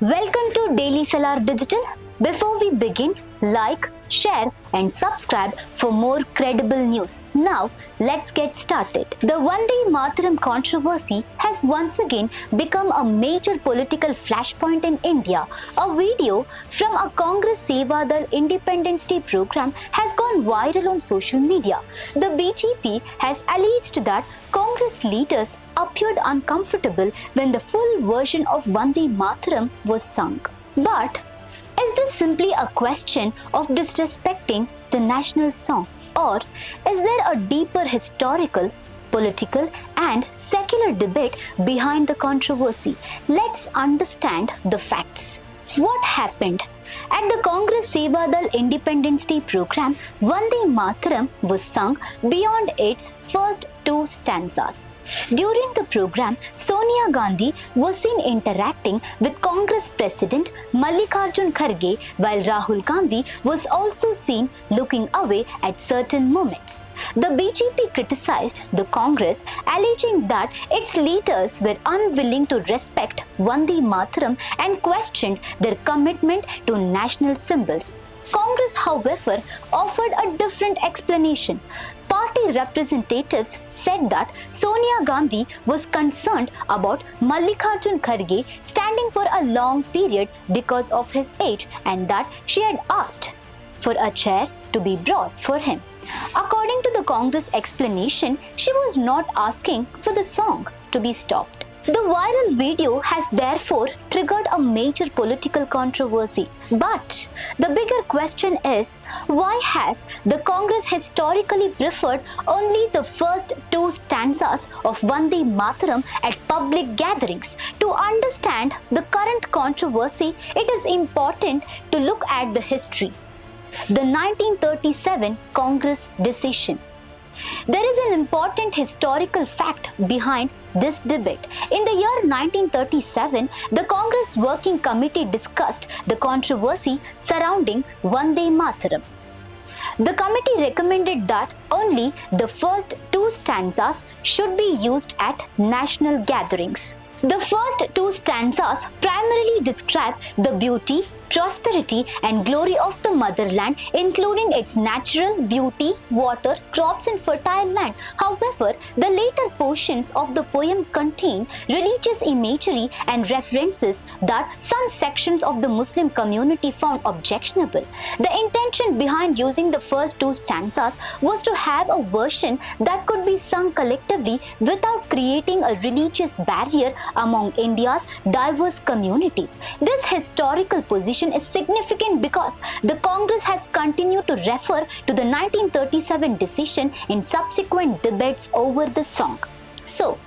Welcome to Daily Salar Digital. Before we begin, like, share and subscribe for more credible news. Now, let's get started. The Vande Mataram controversy has once again become a major political flashpoint in India. A video from a Congress Seva Dal Independence Day program has gone viral on social media. The BJP has alleged that Congress leaders appeared uncomfortable when the full version of Vande Mataram was sung. But is this simply a question of disrespecting the national song, or is there a deeper historical, political and secular debate behind the controversy? Let's understand the facts. What happened? At the Congress Seva Dal Independence Day program, Vande Mataram was sung beyond its first two stanzas. During the program, Sonia Gandhi was seen interacting with Congress President Mallikarjun Kharge, while Rahul Gandhi was also seen looking away at certain moments. The BJP criticized the Congress, alleging that its leaders were unwilling to respect Vande Mataram and questioned their commitment to national symbols. Congress, however, offered a different explanation. Party representatives said that Sonia Gandhi was concerned about Mallikarjun Kharge standing for a long period because of his age and that she had asked for a chair to be brought for him. According to the Congress explanation, she was not asking for the song to be stopped. The viral video has therefore triggered a major political controversy. But the bigger question is, why has the Congress historically preferred only the first two stanzas of Vande Mataram at public gatherings? To understand the current controversy, it is important to look at the history. The 1937 Congress decision. There is an important historical fact behind this debate. In the year 1937, the Congress Working Committee discussed the controversy surrounding Vande Mataram. The committee recommended that only the first two stanzas should be used at national gatherings. The first two stanzas primarily describe the beauty, prosperity and glory of the motherland, including its natural beauty, water, crops and fertile land. However, the later portions of the poem contain religious imagery and references that some sections of the Muslim community found objectionable. The intention behind using the first two stanzas was to have a version that could be sung collectively without creating a religious barrier among India's diverse communities. This historical position is significant because the Congress has continued to refer to the 1937 decision in subsequent debates over the song. So,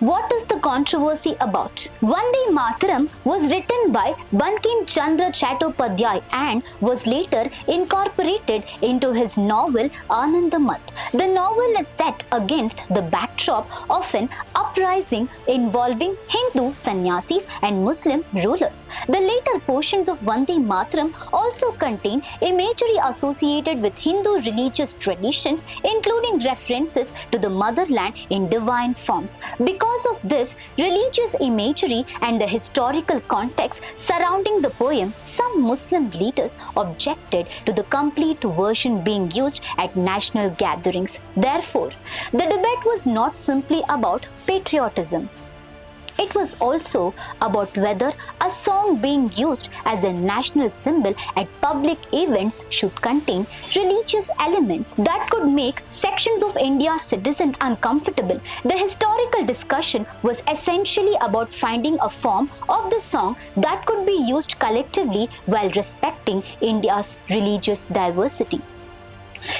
what is the controversy about? Vande Mataram was written by Bankim Chandra Chattopadhyay and was later incorporated into his novel Anandamath. The novel is set against the backdrop of an uprising involving Hindu sannyasis and Muslim rulers. The later portions of Vande Mataram also contain imagery associated with Hindu religious traditions, including references to the motherland in divine forms. Because of this religious imagery and the historical context surrounding the poem, some Muslim leaders objected to the complete version being used at national gatherings. Therefore, the debate was not simply about patriotism. It was also about whether a song being used as a national symbol at public events should contain religious elements that could make sections of India's citizens uncomfortable. The historical discussion was essentially about finding a form of the song that could be used collectively while respecting India's religious diversity.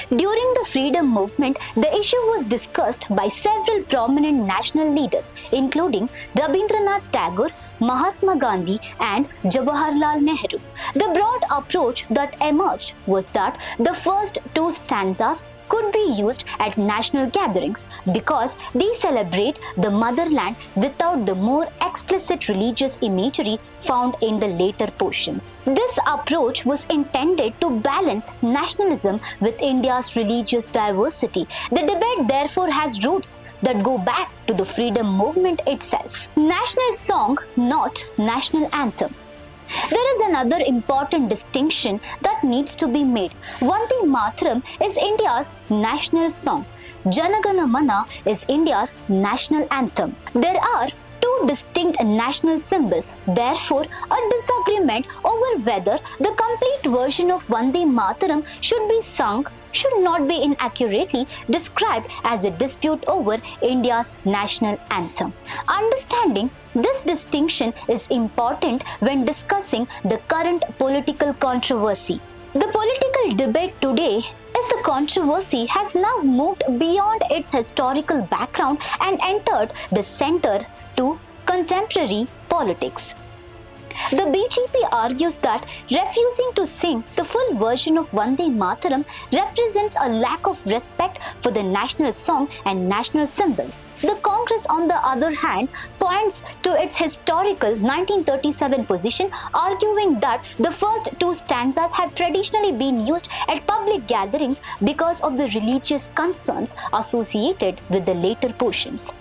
During the freedom movement, the issue was discussed by several prominent national leaders, including Rabindranath Tagore, Mahatma Gandhi and Jawaharlal Nehru. The broad approach that emerged was that the first two stanzas could be used at national gatherings because they celebrate the motherland without the more explicit religious imagery found in the later portions. This approach was intended to balance nationalism with India's religious diversity. The debate therefore has roots that go back to the freedom movement itself. National song, not national anthem. another important distinction that needs to be made. Vande Mataram is India's national song. Jana Gana Mana is India's national anthem. There are two distinct national symbols. Therefore, a disagreement over whether the complete version of Vande Mataram should be sung should not be inaccurately described as a dispute over India's national anthem. Understanding this distinction is important when discussing the current political controversy. The political debate today is the controversy has now moved beyond its historical background and entered the center to contemporary politics. The BJP argues that refusing to sing the full version of Vande Mataram represents a lack of respect for the national song and national symbols. The Congress, on the other hand, points to its historical 1937 position, arguing that the first two stanzas have traditionally been used at public gatherings because of the religious concerns associated with the later portions.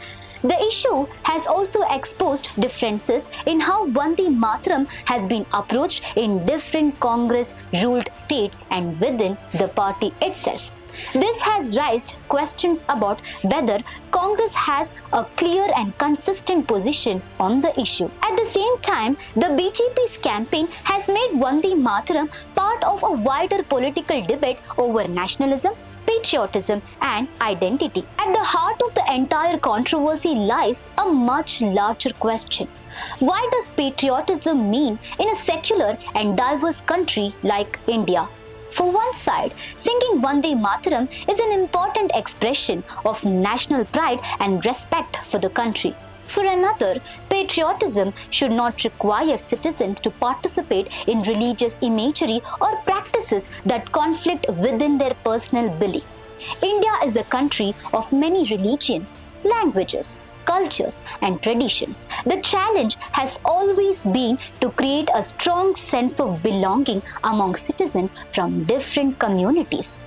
The issue has also exposed differences in how Vande Mataram has been approached in different Congress-ruled states and within the party itself. This has raised questions about whether Congress has a clear and consistent position on the issue. At the same time, the BJP's campaign has made Vande Mataram part of a wider political debate over nationalism, patriotism and identity. At the heart of the entire controversy lies a much larger question. Why does patriotism mean in a secular and diverse country like India? For one side, singing Vande Mataram is an important expression of national pride and respect for the country. For another, patriotism should not require citizens to participate in religious imagery or practices that conflict within their personal beliefs. India is a country of many religions, languages, cultures and traditions. The challenge has always been to create a strong sense of belonging among citizens from different communities.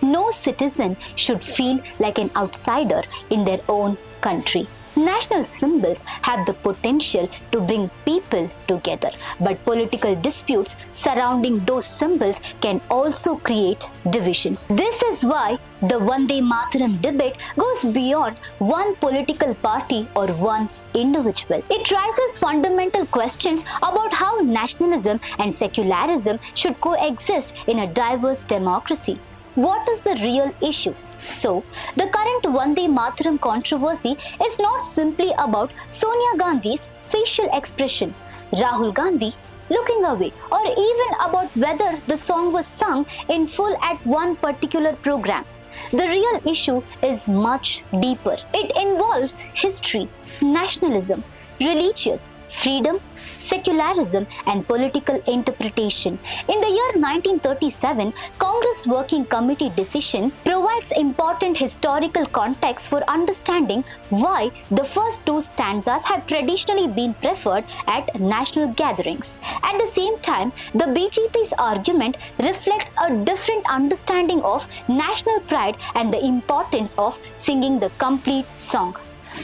No citizen should feel like an outsider in their own country. National symbols have the potential to bring people together, but political disputes surrounding those symbols can also create divisions. This is why the Vande Mataram debate goes beyond one political party or one individual. It raises fundamental questions about how nationalism and secularism should coexist in a diverse democracy. What is the real issue? So, the current Vande Mataram controversy is not simply about Sonia Gandhi's facial expression, Rahul Gandhi looking away, or even about whether the song was sung in full at one particular program. The real issue is much deeper. It involves history, nationalism, religious freedom, secularism and political interpretation. In the year 1937, Congress Working Committee decision provides important historical context for understanding why the first two stanzas have traditionally been preferred at national gatherings. At the same time, the BJP's argument reflects a different understanding of national pride and the importance of singing the complete song.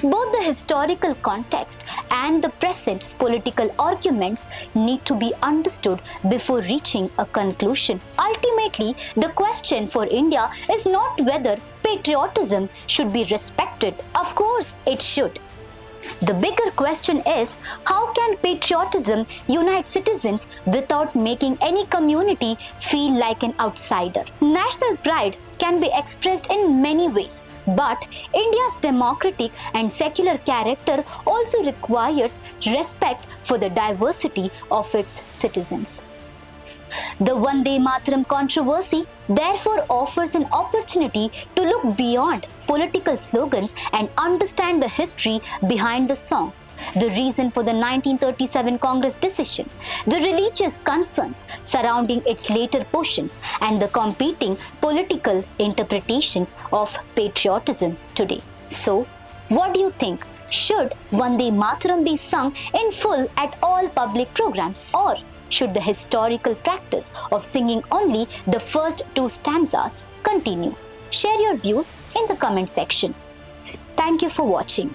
Both the historical context and the present political arguments need to be understood before reaching a conclusion. Ultimately, the question for India is not whether patriotism should be respected. Of course, it should. The bigger question is, how can patriotism unite citizens without making any community feel like an outsider? National pride can be expressed in many ways, but India's democratic and secular character also requires respect for the diversity of its citizens. The Vande Mataram controversy therefore offers an opportunity to look beyond political slogans and understand the history behind the song, the reason for the 1937 Congress decision, the religious concerns surrounding its later portions, and the competing political interpretations of patriotism today. So, what do you think? Should Vande Mataram be sung in full at all public programs, or should the historical practice of singing only the first two stanzas continue? Share your views in the comment section. Thank you for watching.